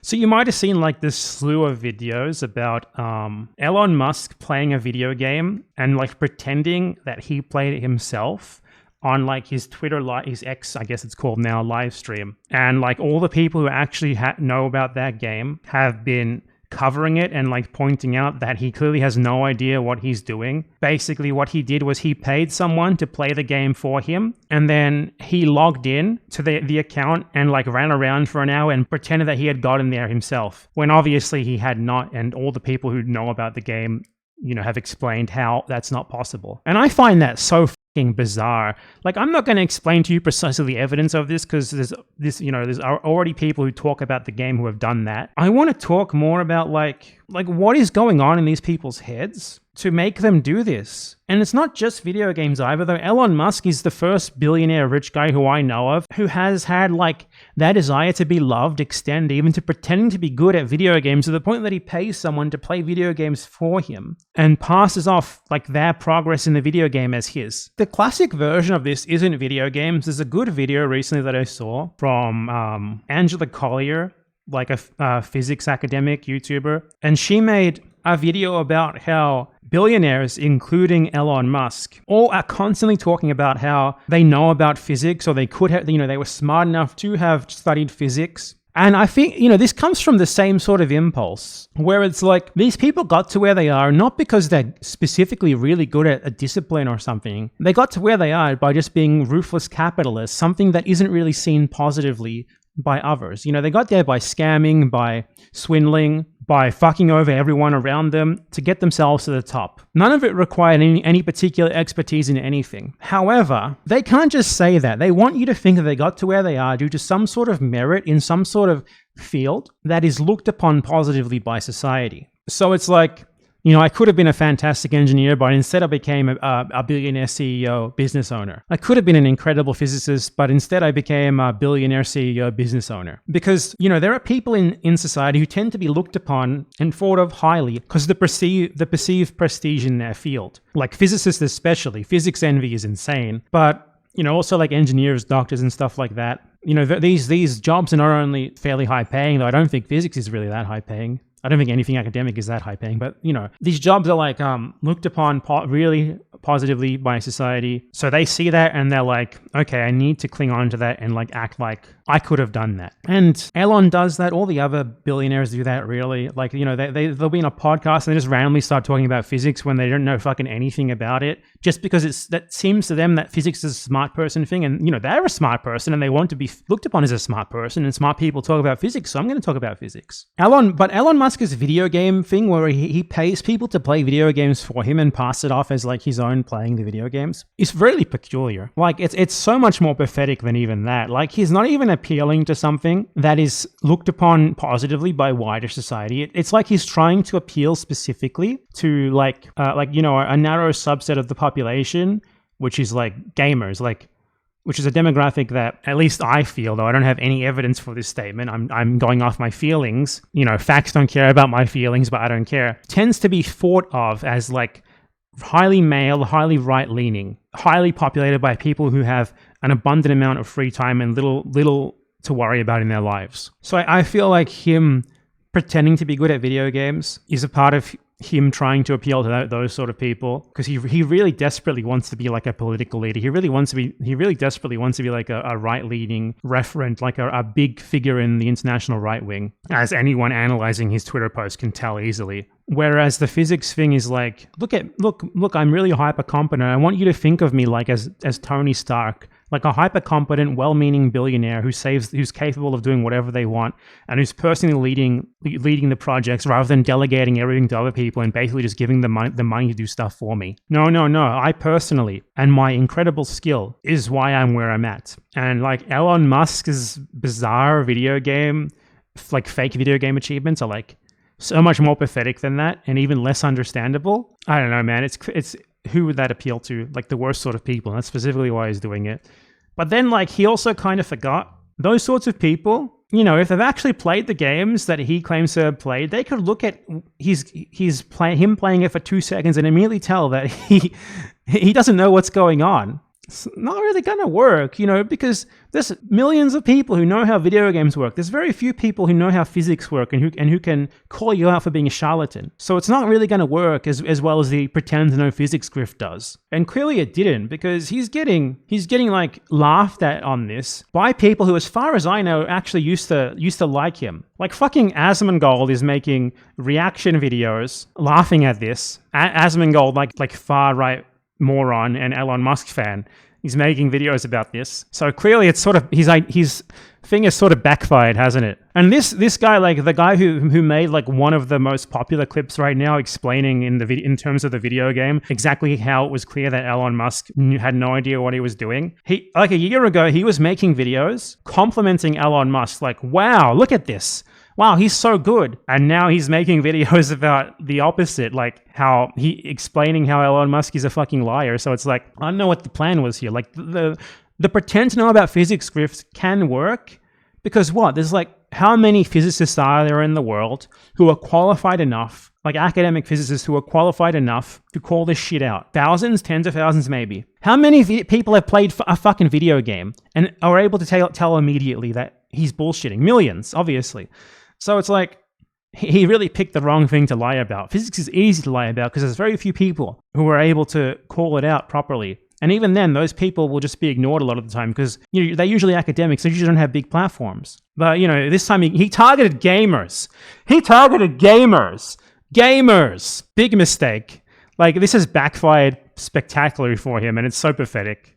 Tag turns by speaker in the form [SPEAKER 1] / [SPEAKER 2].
[SPEAKER 1] So you might have seen like this slew of videos about Elon Musk playing a video game and like pretending that he played it himself on like his Twitter, his X, I guess it's called now, live stream. And like all the people who actually know about that game have been covering it and like pointing out that he clearly has no idea what he's doing. Basically what he did was he paid someone to play the game for him, and then he logged in to the account and like ran around for an hour and pretended that he had gotten there himself, when obviously he had not. And all the people who know about the game, you know, have explained how that's not possible. And I find that so fucking bizarre. Like, I'm not going to explain to you precisely the evidence of this, because there's already people who talk about the game who have done that. I want to talk more about like what is going on in these people's heads to make them do this. And it's not just video games either, though. Elon Musk is the first billionaire rich guy who I know of who has had like that desire to be loved extend even to pretending to be good at video games, to the point that he pays someone to play video games for him and passes off like their progress in the video game as his. The classic version of this isn't video games. There's a good video recently that I saw from Angela Collier, like a physics academic YouTuber, and she made a video about how billionaires, including Elon Musk, all are constantly talking about how they know about physics, or they could have, you know, they were smart enough to have studied physics. And I think, you know, this comes from the same sort of impulse, where it's like these people got to where they are not because they're specifically really good at a discipline or something. They got to where they are by just being ruthless capitalists, something that isn't really seen positively by others. You know, they got there by scamming, by swindling, by fucking over everyone around them to get themselves to the top. None of it required any particular expertise in anything. However, they can't just say that. They want you to think that they got to where they are due to some sort of merit in some sort of field that is looked upon positively by society. So it's like, you know, I could have been a fantastic engineer, but instead I became a billionaire CEO, business owner. I could have been an incredible physicist, but instead I became a billionaire CEO, business owner. Because, you know, there are people in society who tend to be looked upon and thought of highly because the perceived prestige in their field. Like physicists especially. Physics envy is insane. But, you know, also like engineers, doctors and stuff like that. You know, these jobs are not only fairly high paying, though I don't think physics is really that high paying. I don't think anything academic is that high paying, but you know, these jobs are like looked upon really positively by society. So they see that and they're like, okay, I need to cling on to that and like act like I could have done that. And Elon does that. All the other billionaires do that, really. Like, you know, they'll be in a podcast and they just randomly start talking about physics when they don't know fucking anything about it, just because that seems to them that physics is a smart person thing. And, you know, they're a smart person and they want to be looked upon as a smart person, and smart people talk about physics. So I'm going to talk about physics. Elon Musk's video game thing, where he pays people to play video games for him and pass it off as like his own playing the video games, is really peculiar. Like, it's so much more pathetic than even that. Like, he's not even appealing to something that is looked upon positively by wider society. It's like he's trying to appeal specifically to like you know, a narrow subset of the population, which is like gamers, like, which is a demographic that, at least I feel, though I don't have any evidence for this statement, I'm going off my feelings. You know, facts don't care about my feelings, but I don't care. Tends to be thought of as like highly male, highly right-leaning, highly populated by people who have an abundant amount of free time and little to worry about in their lives. So I feel like him pretending to be good at video games is a part of him trying to appeal to those sort of people, because he really desperately wants to be like a political leader. He really desperately wants to be like a right-leaning referent, like a big figure in the international right wing, as anyone analyzing his Twitter post can tell easily. Whereas the physics thing is like, look, I'm really hyper competent. I want you to think of me like as Tony Stark, like a hyper competent, well-meaning billionaire who's capable of doing whatever they want and who's personally leading the projects rather than delegating everything to other people and basically just giving them the money to do stuff for me. No. I personally, and my incredible skill is why I'm where I'm at. And like Elon Musk's bizarre video game, like fake video game achievements are like so much more pathetic than that and even less understandable. I don't know, man. It's who would that appeal to? Like the worst sort of people. And that's specifically why he's doing it. But then like he also kind of forgot those sorts of people. You know, if they've actually played the games that he claims to have played, they could look at him playing it for 2 seconds and immediately tell that he doesn't know what's going on. It's not really going to work, because there's millions of people who know how video games work. There's very few people who know how physics work and who can call you out for being a charlatan. So it's not really going to work as well as the pretend to know physics grift does. And clearly it didn't, because he's getting like laughed at on this by people who, as far as I know, actually used to like him. Like fucking Asmongold is making reaction videos laughing at this. Asmongold, like far right moron and Elon Musk fan, he's making videos about this. So clearly it's sort of his thing has sort of backfired, hasn't it? And this guy, like the guy who made like one of the most popular clips right now explaining in terms of the video game exactly how it was clear that Elon Musk had no idea what he was doing. He, like a year ago, he was making videos complimenting Elon Musk, like, wow, look at this. Wow, he's so good. And now he's making videos about the opposite, like how he explaining how Elon Musk is a fucking liar. So it's like, I don't know what the plan was here. Like the pretend to know about physics grifts can work because what? There's like, how many physicists are there in the world who are qualified enough, like academic physicists who are qualified enough to call this shit out? Thousands, tens of thousands maybe. How many people have played a fucking video game and are able to tell immediately that he's bullshitting? Millions, obviously. So it's like, he really picked the wrong thing to lie about. Physics is easy to lie about because there's very few people who are able to call it out properly. And even then, those people will just be ignored a lot of the time because they're usually academics. They usually don't have big platforms. But, this time he targeted gamers. He targeted gamers. Gamers. Big mistake. Like, this has backfired spectacularly for him, and it's so pathetic.